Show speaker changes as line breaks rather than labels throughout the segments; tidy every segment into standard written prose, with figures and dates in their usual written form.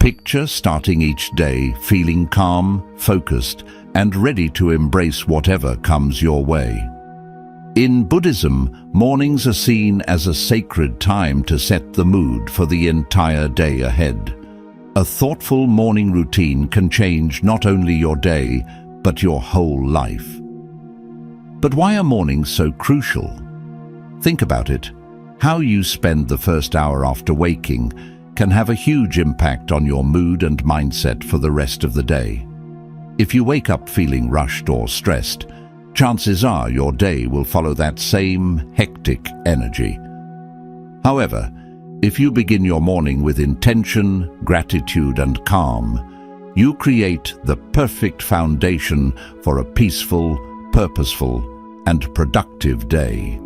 Picture starting each day feeling calm, focused, and ready to embrace whatever comes your way. In Buddhism, mornings are seen as a sacred time to set the mood for the entire day ahead. A thoughtful morning routine can change not only your day, but your whole life. But why are mornings so crucial? Think about it. How you spend the first hour after waking can have a huge impact on your mood and mindset for the rest of the day. If you wake up feeling rushed or stressed, chances are your day will follow that same hectic energy. However, if you begin your morning with intention, gratitude, and calm, you create the perfect foundation for a peaceful, purposeful, and productive day.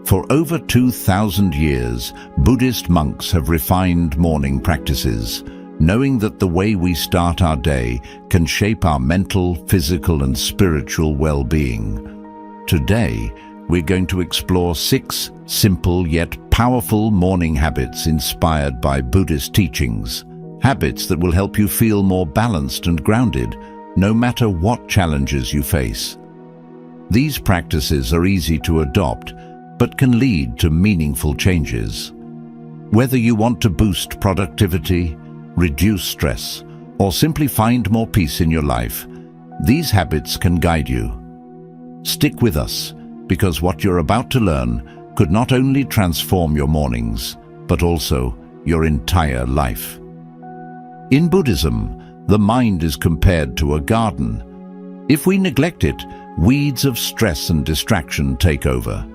For over 2,000 years, Buddhist monks have refined morning practices, knowing that the way we start our day can shape our mental, physical, and spiritual well-being. Today, we're going to explore 6 simple yet powerful morning habits inspired by Buddhist teachings. Habits that will help you feel more balanced and grounded, no matter what challenges you face. These practices are easy to adopt, but can lead to meaningful changes. Whether you want to boost productivity, reduce stress, or simply find more peace in your life, these habits can guide you. Stick with us, because what you're about to learn could not only transform your mornings, but also your entire life. In Buddhism, the mind is compared to a garden. If we neglect it, weeds of stress and distraction take over.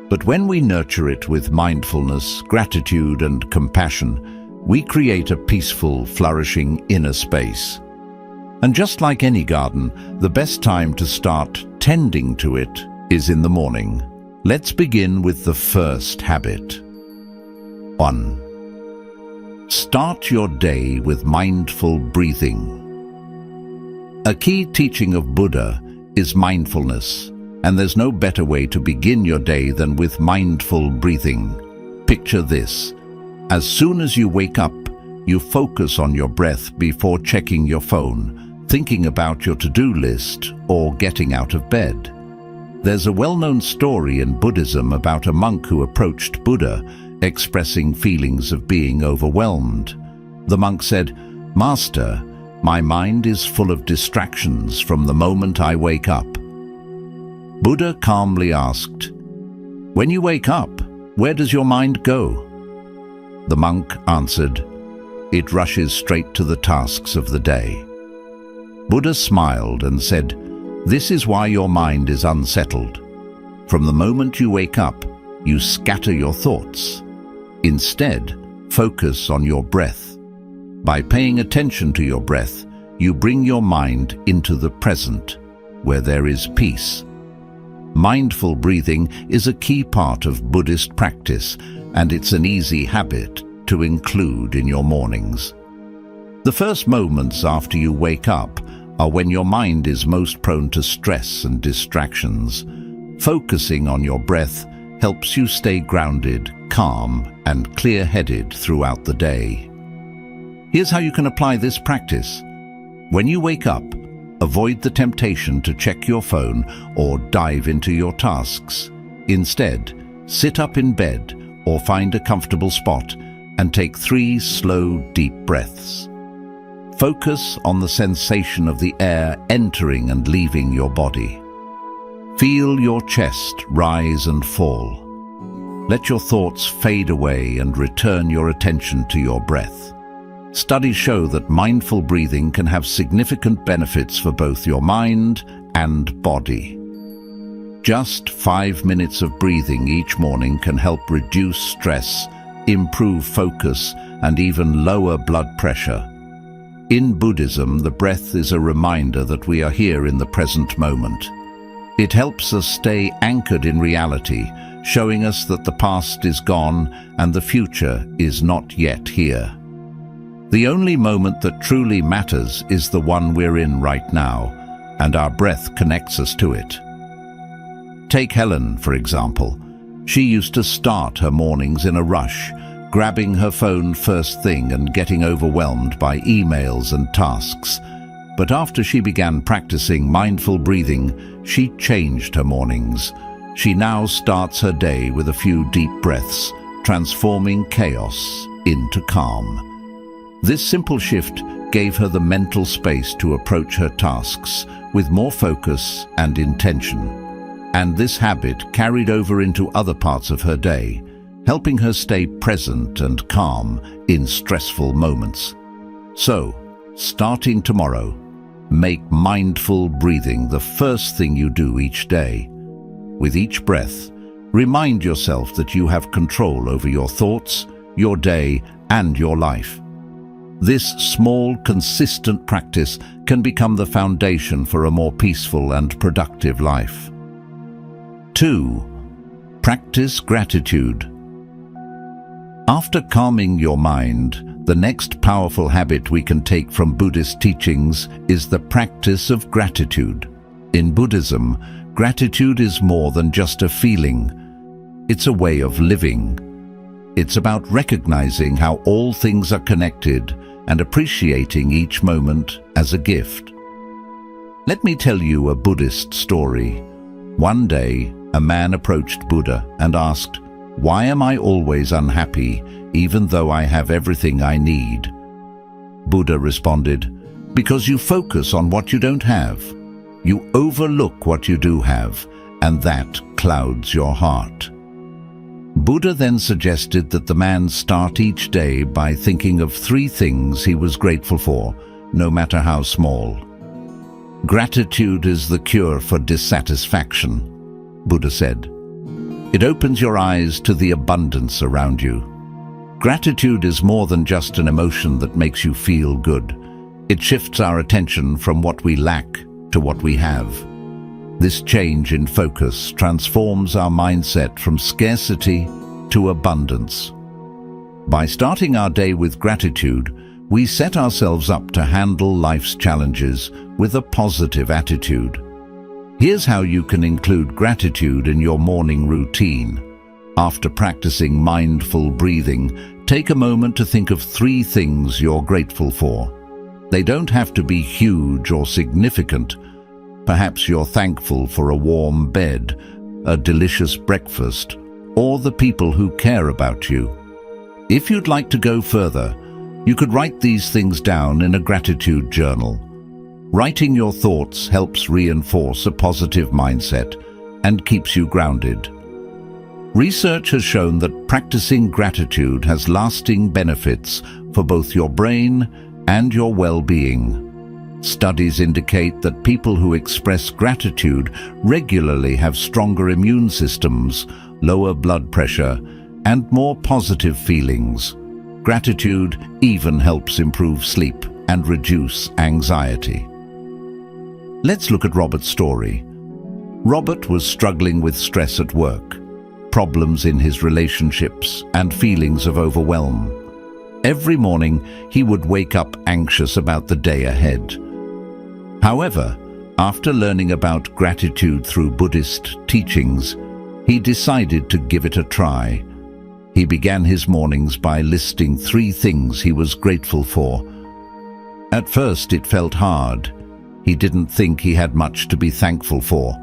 But when we nurture it with mindfulness, gratitude, and compassion, we create a peaceful, flourishing inner space. And just like any garden, the best time to start tending to it is in the morning. Let's begin with the first habit. 1. Start your day with mindful breathing. A key teaching of Buddha is mindfulness. And there's no better way to begin your day than with mindful breathing. Picture this. As soon as you wake up, you focus on your breath before checking your phone, thinking about your to-do list, or getting out of bed. There's a well-known story in Buddhism about a monk who approached Buddha, expressing feelings of being overwhelmed. The monk said, "Master, my mind is full of distractions from the moment I wake up." Buddha calmly asked, "When you wake up, where does your mind go?" The monk answered, "It rushes straight to the tasks of the day." Buddha smiled and said, "This is why your mind is unsettled. From the moment you wake up, you scatter your thoughts. Instead, focus on your breath. By paying attention to your breath, you bring your mind into the present, where there is peace." Mindful breathing is a key part of Buddhist practice, and it's an easy habit to include in your mornings. The first moments after you wake up are when your mind is most prone to stress and distractions. Focusing on your breath helps you stay grounded, calm, and clear-headed throughout the day. Here's how you can apply this practice. When you wake up, avoid the temptation to check your phone or dive into your tasks. Instead, sit up in bed or find a comfortable spot and take 3 slow, deep breaths. Focus on the sensation of the air entering and leaving your body. Feel your chest rise and fall. Let your thoughts fade away and return your attention to your breath. Studies show that mindful breathing can have significant benefits for both your mind and body. Just 5 minutes of breathing each morning can help reduce stress, improve focus, and even lower blood pressure. In Buddhism, the breath is a reminder that we are here in the present moment. It helps us stay anchored in reality, showing us that the past is gone and the future is not yet here. The only moment that truly matters is the one we're in right now, and our breath connects us to it. Take Helen, for example. She used to start her mornings in a rush, grabbing her phone first thing and getting overwhelmed by emails and tasks. But after she began practicing mindful breathing, she changed her mornings. She now starts her day with a few deep breaths, transforming chaos into calm. This simple shift gave her the mental space to approach her tasks with more focus and intention. And this habit carried over into other parts of her day, helping her stay present and calm in stressful moments. So, starting tomorrow, make mindful breathing the first thing you do each day. With each breath, remind yourself that you have control over your thoughts, your day, and your life. This small, consistent practice can become the foundation for a more peaceful and productive life. 2. Practice gratitude. After calming your mind, the next powerful habit we can take from Buddhist teachings is the practice of gratitude. In Buddhism, gratitude is more than just a feeling. It's a way of living. It's about recognizing how all things are connected and appreciating each moment as a gift. Let me tell you a Buddhist story. One day, a man approached Buddha and asked, "Why am I always unhappy, even though I have everything I need?" Buddha responded, "Because you focus on what you don't have. You overlook what you do have, and that clouds your heart." Buddha then suggested that the man start each day by thinking of 3 things he was grateful for, no matter how small. Gratitude is the cure for dissatisfaction, Buddha said. It opens your eyes to the abundance around you. Gratitude is more than just an emotion that makes you feel good. It shifts our attention from what we lack to what we have. This change in focus transforms our mindset from scarcity to abundance. By starting our day with gratitude, we set ourselves up to handle life's challenges with a positive attitude. Here's how you can include gratitude in your morning routine. After practicing mindful breathing, take a moment to think of 3 things you're grateful for. They don't have to be huge or significant. Perhaps you're thankful for a warm bed, a delicious breakfast, or the people who care about you. If you'd like to go further, you could write these things down in a gratitude journal. Writing your thoughts helps reinforce a positive mindset and keeps you grounded. Research has shown that practicing gratitude has lasting benefits for both your brain and your well-being. Studies indicate that people who express gratitude regularly have stronger immune systems, lower blood pressure, and more positive feelings. Gratitude even helps improve sleep and reduce anxiety. Let's look at Robert's story. Robert was struggling with stress at work, problems in his relationships, and feelings of overwhelm. Every morning, he would wake up anxious about the day ahead. However, after learning about gratitude through Buddhist teachings, he decided to give it a try. He began his mornings by listing 3 things he was grateful for. At first, it felt hard. He didn't think he had much to be thankful for.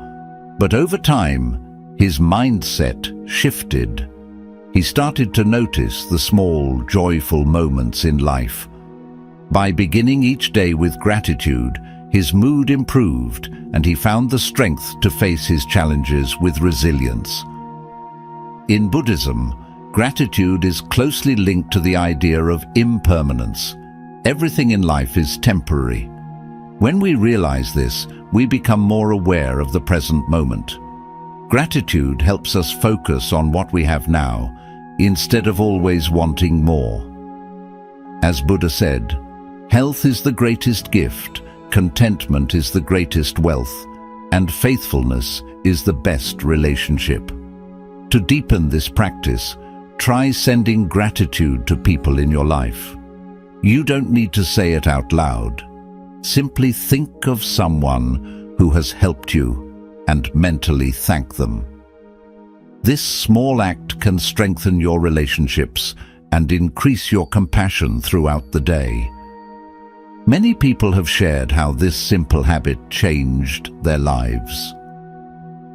But over time, his mindset shifted. He started to notice the small, joyful moments in life. By beginning each day with gratitude, his mood improved and he found the strength to face his challenges with resilience. In Buddhism, gratitude is closely linked to the idea of impermanence. Everything in life is temporary. When we realize this, we become more aware of the present moment. Gratitude helps us focus on what we have now, instead of always wanting more. As Buddha said, health is the greatest gift, contentment is the greatest wealth, and faithfulness is the best relationship. To deepen this practice, try sending gratitude to people in your life. You don't need to say it out loud. Simply think of someone who has helped you and mentally thank them. This small act can strengthen your relationships and increase your compassion throughout the day. Many people have shared how this simple habit changed their lives.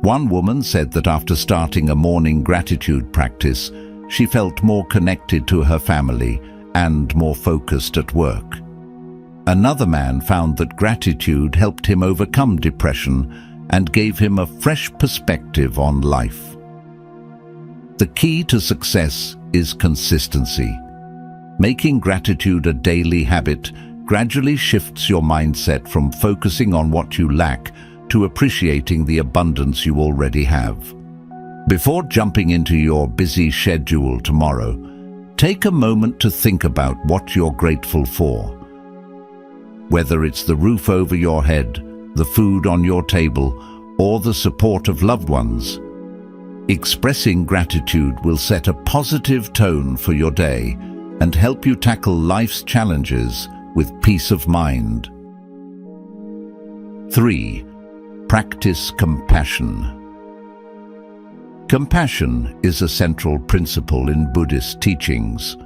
One woman said that after starting a morning gratitude practice, she felt more connected to her family and more focused at work. Another man found that gratitude helped him overcome depression and gave him a fresh perspective on life. The key to success is consistency. Making gratitude a daily habit gradually shifts your mindset from focusing on what you lack to appreciating the abundance you already have. Before jumping into your busy schedule tomorrow, take a moment to think about what you're grateful for. Whether it's the roof over your head, the food on your table, or the support of loved ones, expressing gratitude will set a positive tone for your day and help you tackle life's challenges with peace of mind. 3. Practice compassion. Compassion is a central principle in Buddhist teachings.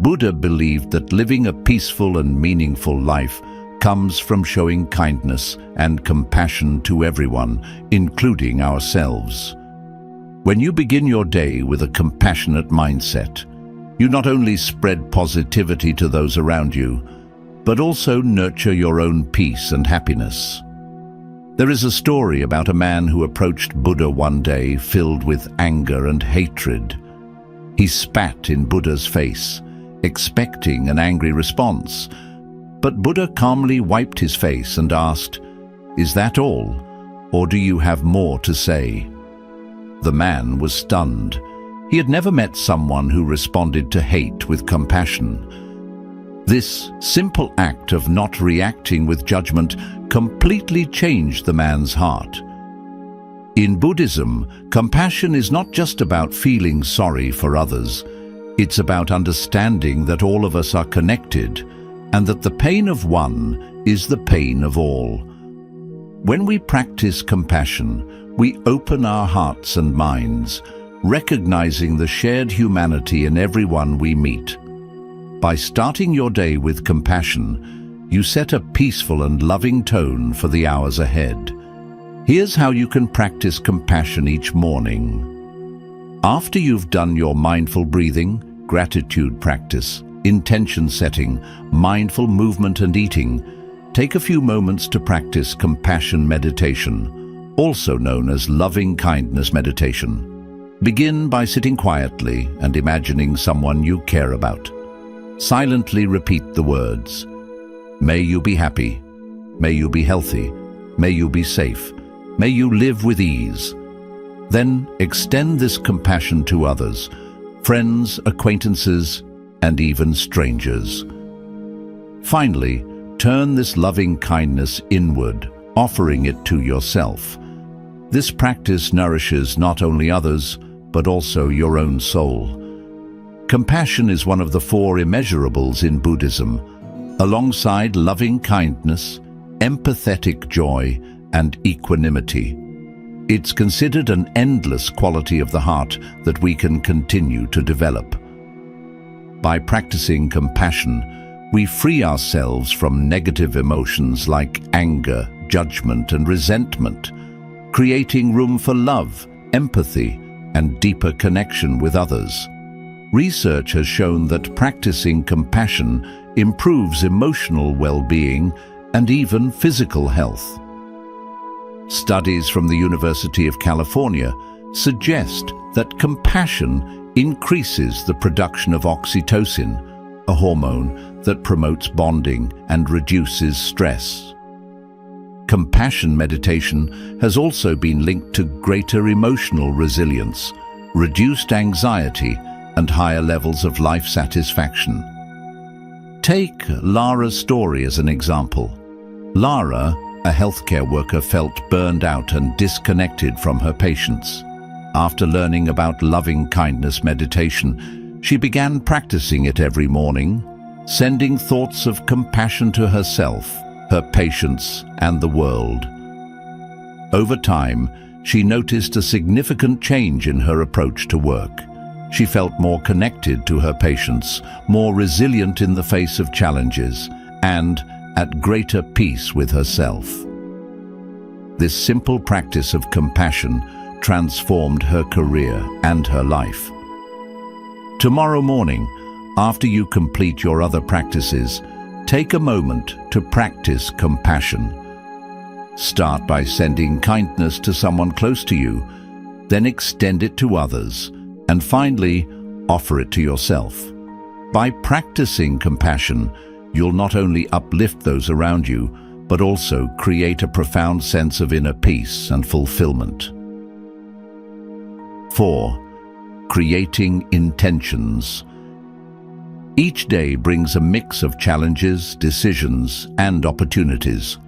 Buddha believed that living a peaceful and meaningful life comes from showing kindness and compassion to everyone, including ourselves. When you begin your day with a compassionate mindset, you not only spread positivity to those around you, but also nurture your own peace and happiness. There is a story about a man who approached Buddha one day filled with anger and hatred. He spat in Buddha's face, expecting an angry response. But Buddha calmly wiped his face and asked, "Is that all, or do you have more to say?" The man was stunned. He had never met someone who responded to hate with compassion. This simple act of not reacting with judgment completely changed the man's heart. In Buddhism, compassion is not just about feeling sorry for others. It's about understanding that all of us are connected and that the pain of one is the pain of all. When we practice compassion, we open our hearts and minds, recognizing the shared humanity in everyone we meet. By starting your day with compassion, you set a peaceful and loving tone for the hours ahead. Here's how you can practice compassion each morning. After you've done your mindful breathing, gratitude practice, intention setting, mindful movement and eating, take a few moments to practice compassion meditation, also known as loving kindness meditation. Begin by sitting quietly and imagining someone you care about. Silently repeat the words, "May you be happy, may you be healthy, may you be safe, may you live with ease." Then extend this compassion to others, friends, acquaintances, and even strangers. Finally, turn this loving kindness inward, offering it to yourself. This practice nourishes not only others, but also your own soul. Compassion is one of the 4 immeasurables in Buddhism, alongside loving kindness, empathetic joy, and equanimity. It's considered an endless quality of the heart that we can continue to develop. By practicing compassion, we free ourselves from negative emotions like anger, judgment, and resentment, creating room for love, empathy, and deeper connection with others. Research has shown that practicing compassion improves emotional well-being and even physical health. Studies from the University of California suggest that compassion increases the production of oxytocin, a hormone that promotes bonding and reduces stress. Compassion meditation has also been linked to greater emotional resilience, reduced anxiety, and higher levels of life satisfaction. Take Lara's story as an example. Lara, a healthcare worker, felt burned out and disconnected from her patients. After learning about loving kindness meditation, she began practicing it every morning, sending thoughts of compassion to herself, her patients, and the world. Over time, she noticed a significant change in her approach to work. She felt more connected to her patients, more resilient in the face of challenges, and at greater peace with herself. This simple practice of compassion transformed her career and her life. Tomorrow morning, after you complete your other practices, take a moment to practice compassion. Start by sending kindness to someone close to you, then extend it to others, and finally, offer it to yourself. By practicing compassion, you'll not only uplift those around you, but also create a profound sense of inner peace and fulfillment. 4. Creating intentions. Each day brings a mix of challenges, decisions, and opportunities.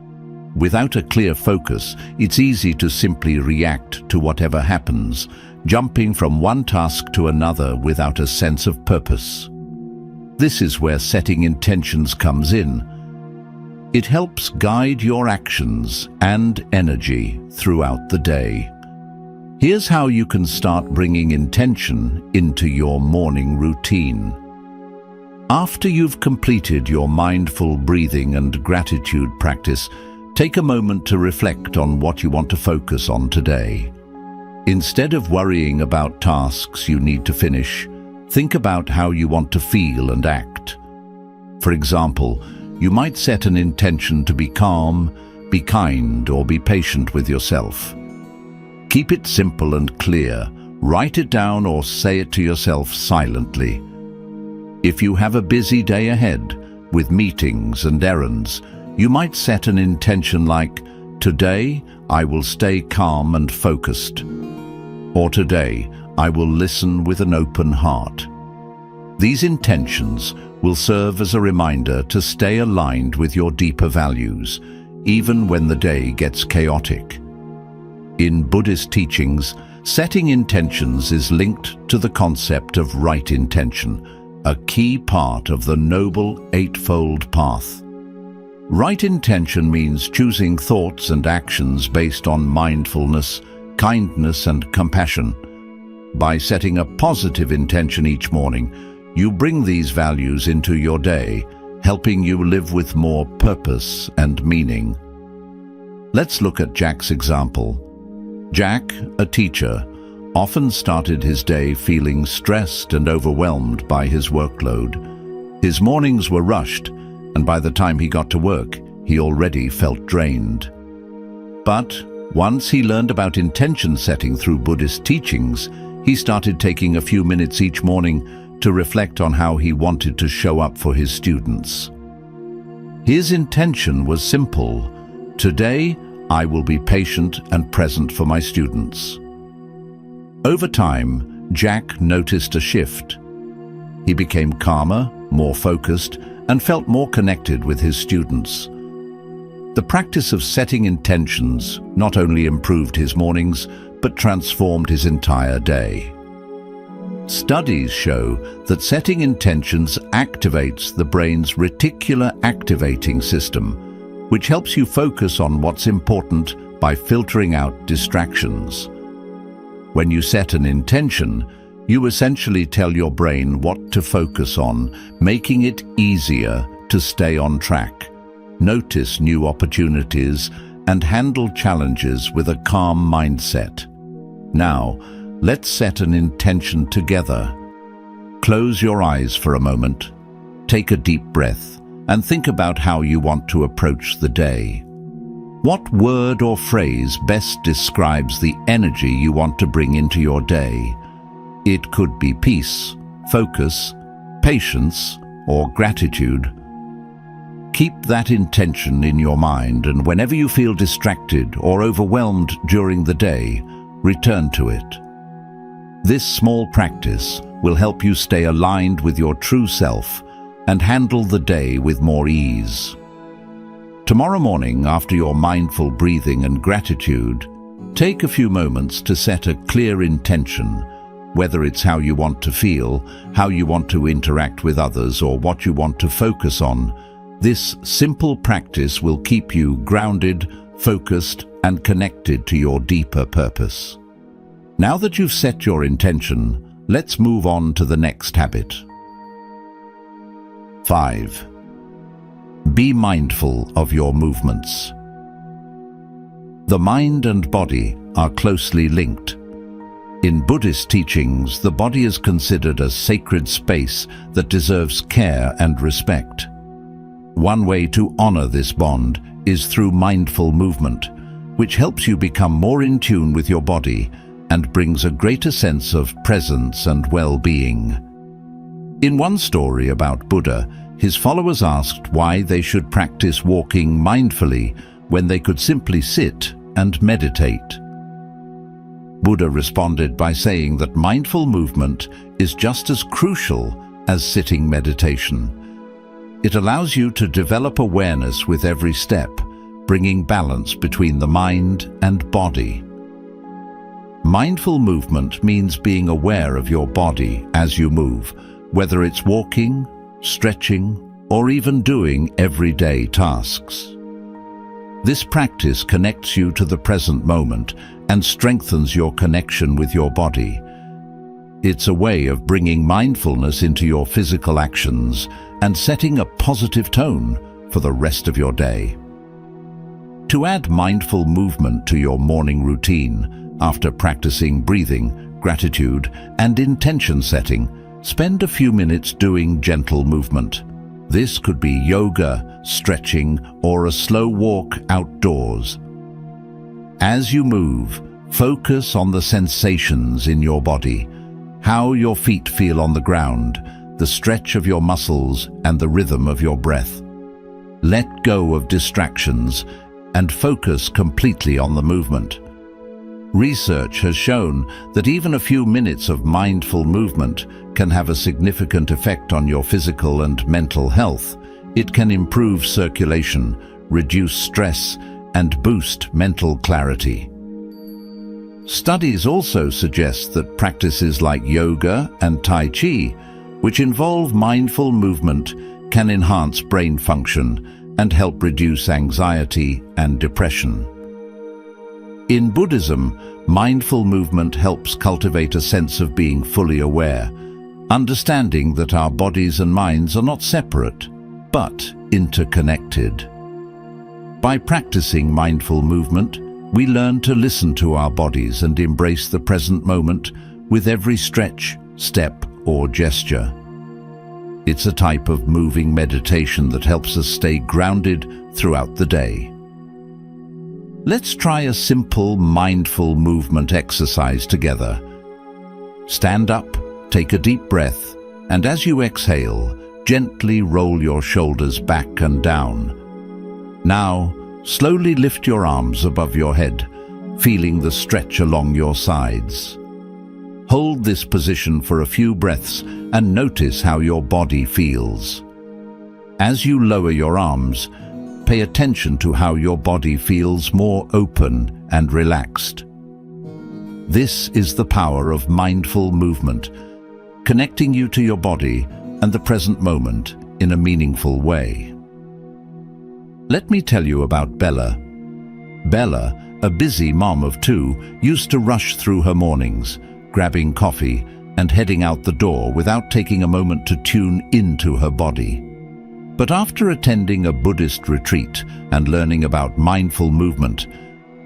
Without a clear focus, it's easy to simply react to whatever happens, jumping from one task to another without a sense of purpose. This is where setting intentions comes in. It helps guide your actions and energy throughout the day. Here's how you can start bringing intention into your morning routine. After you've completed your mindful breathing and gratitude practice, take a moment to reflect on what you want to focus on today. Instead of worrying about tasks you need to finish, think about how you want to feel and act. For example, you might set an intention to be calm, be kind, or be patient with yourself. Keep it simple and clear. Write it down or say it to yourself silently. If you have a busy day ahead, with meetings and errands, you might set an intention like, "Today, I will stay calm and focused." Or "Today, I will listen with an open heart." These intentions will serve as a reminder to stay aligned with your deeper values, even when the day gets chaotic. In Buddhist teachings, setting intentions is linked to the concept of right intention, a key part of the Noble Eightfold Path. Right intention means choosing thoughts and actions based on mindfulness, kindness, and compassion. By setting a positive intention each morning, you bring these values into your day, helping you live with more purpose and meaning. Let's look at Jack's example. Jack, a teacher, often started his day feeling stressed and overwhelmed by his workload. His mornings were rushed, and by the time he got to work, he already felt drained. But once he learned about intention setting through Buddhist teachings, he started taking a few minutes each morning to reflect on how he wanted to show up for his students. His intention was simple: "Today, I will be patient and present for my students." Over time, Jack noticed a shift. He became calmer, more focused, and felt more connected with his students. The practice of setting intentions not only improved his mornings, but transformed his entire day. Studies show that setting intentions activates the brain's reticular activating system, which helps you focus on what's important by filtering out distractions. When you set an intention, you essentially tell your brain what to focus on, making it easier to stay on track, notice new opportunities, and handle challenges with a calm mindset. Now, let's set an intention together. Close your eyes for a moment, take a deep breath, and think about how you want to approach the day. What word or phrase best describes the energy you want to bring into your day? It could be peace, focus, patience, or gratitude. Keep that intention in your mind, and whenever you feel distracted or overwhelmed during the day, return to it. This small practice will help you stay aligned with your true self and handle the day with more ease. Tomorrow morning, after your mindful breathing and gratitude, take a few moments to set a clear intention, whether it's how you want to feel, how you want to interact with others, or what you want to focus on. This simple practice will keep you grounded, focused, and connected to your deeper purpose. Now that you've set your intention, Let's move on to the next habit. 5. Be mindful of your movements. The mind and body are closely linked. In Buddhist teachings, the body is considered a sacred space that deserves care and respect. One way to honor this bond is through mindful movement, which helps you become more in tune with your body and brings a greater sense of presence and well-being. In one story about Buddha, his followers asked why they should practice walking mindfully when they could simply sit and meditate. Buddha responded by saying that mindful movement is just as crucial as sitting meditation. It allows you to develop awareness with every step, bringing balance between the mind and body. Mindful movement means being aware of your body as you move, whether it's walking, stretching, or even doing everyday tasks. This practice connects you to the present moment and strengthens your connection with your body. It's a way of bringing mindfulness into your physical actions and setting a positive tone for the rest of your day. To add mindful movement to your morning routine, after practicing breathing, gratitude, and intention setting, spend a few minutes doing gentle movement. This could be yoga, stretching, or a slow walk outdoors. As you move, focus on the sensations in your body, how your feet feel on the ground, the stretch of your muscles, and the rhythm of your breath. Let go of distractions and focus completely on the movement. Research has shown that even a few minutes of mindful movement can have a significant effect on your physical and mental health. It can improve circulation, reduce stress, and boost mental clarity. Studies also suggest that practices like yoga and Tai Chi, which involve mindful movement, can enhance brain function and help reduce anxiety and depression. In Buddhism, mindful movement helps cultivate a sense of being fully aware, understanding that our bodies and minds are not separate, but interconnected. By practicing mindful movement, we learn to listen to our bodies and embrace the present moment with every stretch, step, or gesture. It's a type of moving meditation that helps us stay grounded throughout the day. Let's try a simple mindful movement exercise together. Stand up, take a deep breath, and as you exhale, gently roll your shoulders back and down. Now, slowly lift your arms above your head, feeling the stretch along your sides. Hold this position for a few breaths and notice how your body feels. As you lower your arms, pay attention to how your body feels more open and relaxed. This is the power of mindful movement, connecting you to your body and the present moment in a meaningful way. Let me tell you about Bella. Bella, a busy mom of two, used to rush through her mornings, grabbing coffee and heading out the door without taking a moment to tune into her body. But after attending a Buddhist retreat and learning about mindful movement,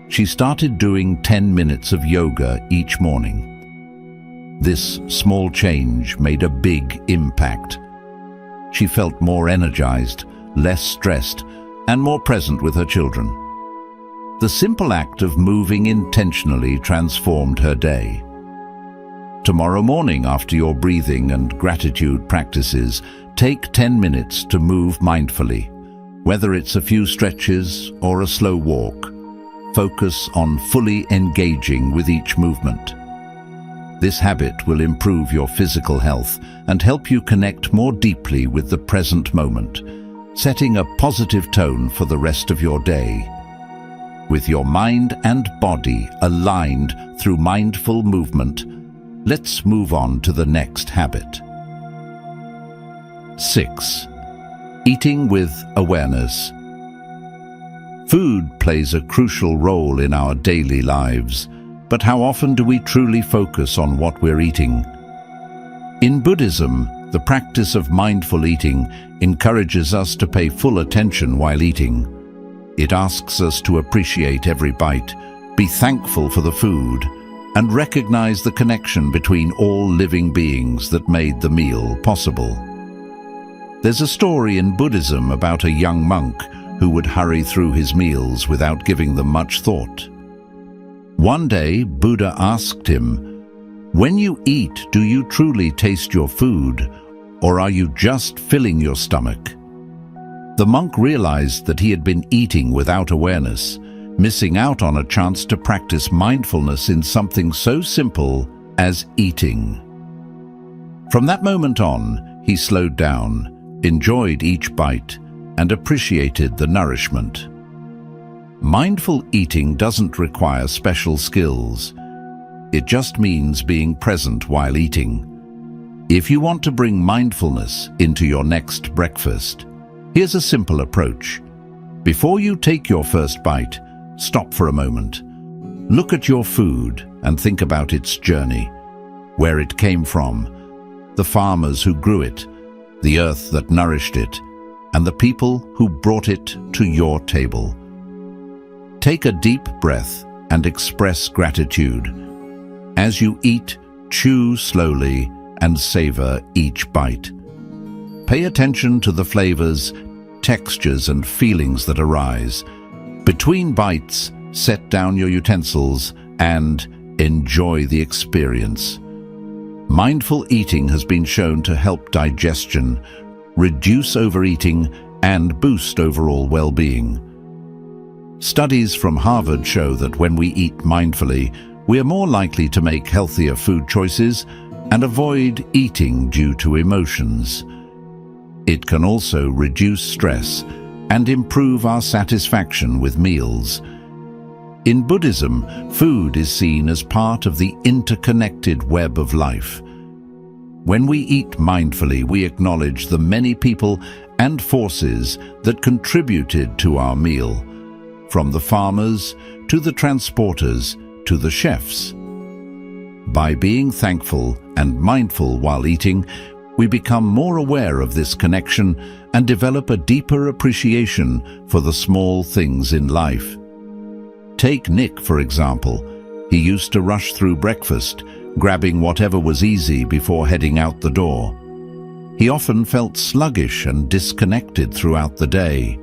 she started doing 10 minutes of yoga each morning. This small change made a big impact. She felt more energized, less stressed, and more present with her children. The simple act of moving intentionally transformed her day. Tomorrow morning, after your breathing and gratitude practices, take 10 minutes to move mindfully. Whether it's a few stretches or a slow walk, focus on fully engaging with each movement. This habit will improve your physical health and help you connect more deeply with the present moment, setting a positive tone for the rest of your day. With your mind and body aligned through mindful movement, let's move on to the next habit. 6. Eating with awareness. Food plays a crucial role in our daily lives, but how often do we truly focus on what we're eating? In Buddhism, the practice of mindful eating encourages us to pay full attention while eating. It asks us to appreciate every bite, be thankful for the food, and recognize the connection between all living beings that made the meal possible. There's a story in Buddhism about a young monk who would hurry through his meals without giving them much thought. One day, Buddha asked him, "When you eat, do you truly taste your food, or are you just filling your stomach?" The monk realized that he had been eating without awareness, missing out on a chance to practice mindfulness in something so simple as eating. From that moment on, he slowed down, enjoyed each bite, and appreciated the nourishment. Mindful eating doesn't require special skills. It just means being present while eating. If you want to bring mindfulness into your next breakfast, here's a simple approach. Before you take your first bite, stop for a moment. Look at your food and think about its journey, where it came from, the farmers who grew it, the earth that nourished it, and the people who brought it to your table. Take a deep breath and express gratitude. As you eat, chew slowly and savor each bite. Pay attention to the flavors, textures, and feelings that arise. Between bites, set down your utensils and enjoy the experience. Mindful eating has been shown to help digestion, reduce overeating, and boost overall well-being. Studies from Harvard show that when we eat mindfully, we are more likely to make healthier food choices and avoid eating due to emotions. It can also reduce stress and improve our satisfaction with meals. In Buddhism, food is seen as part of the interconnected web of life. When we eat mindfully, we acknowledge the many people and forces that contributed to our meal, from the farmers to the transporters to the chefs. By being thankful and mindful while eating, we become more aware of this connection and develop a deeper appreciation for the small things in life. Take Nick, for example. He used to rush through breakfast, grabbing whatever was easy before heading out the door. He often felt sluggish and disconnected throughout the day.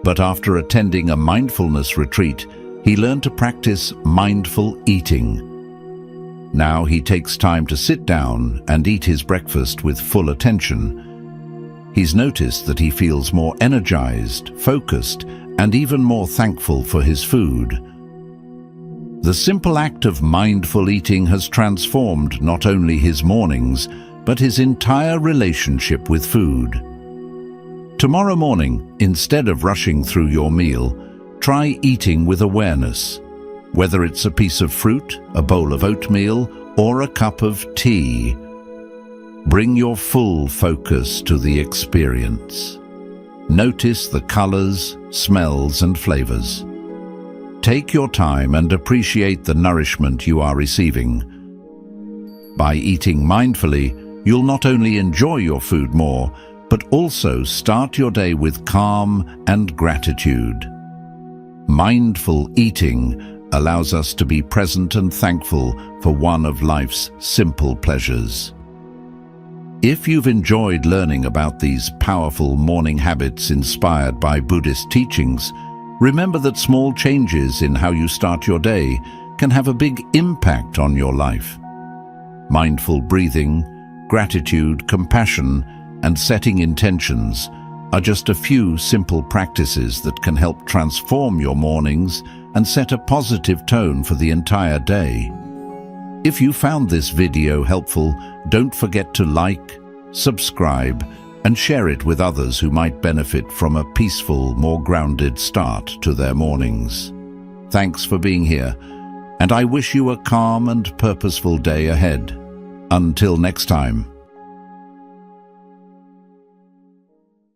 But after attending a mindfulness retreat, he learned to practice mindful eating. Now he takes time to sit down and eat his breakfast with full attention. He's noticed that he feels more energized, focused, and even more thankful for his food. The simple act of mindful eating has transformed not only his mornings, but his entire relationship with food. Tomorrow morning, instead of rushing through your meal, try eating with awareness. Whether it's a piece of fruit, a bowl of oatmeal, or a cup of tea, bring your full focus to the experience. Notice the colors, smells, and flavors. Take your time and appreciate the nourishment you are receiving. By eating mindfully, you'll not only enjoy your food more, but also start your day with calm and gratitude. Mindful eating allows us to be present and thankful for one of life's simple pleasures. If you've enjoyed learning about these powerful morning habits inspired by Buddhist teachings, remember that small changes in how you start your day can have a big impact on your life. Mindful breathing, gratitude, compassion, and setting intentions are just a few simple practices that can help transform your mornings and set a positive tone for the entire day. If you found this video helpful, don't forget to like, subscribe, and share it with others who might benefit from a peaceful, more grounded start to their mornings. Thanks for being here, and I wish you a calm and purposeful day ahead. Until next time.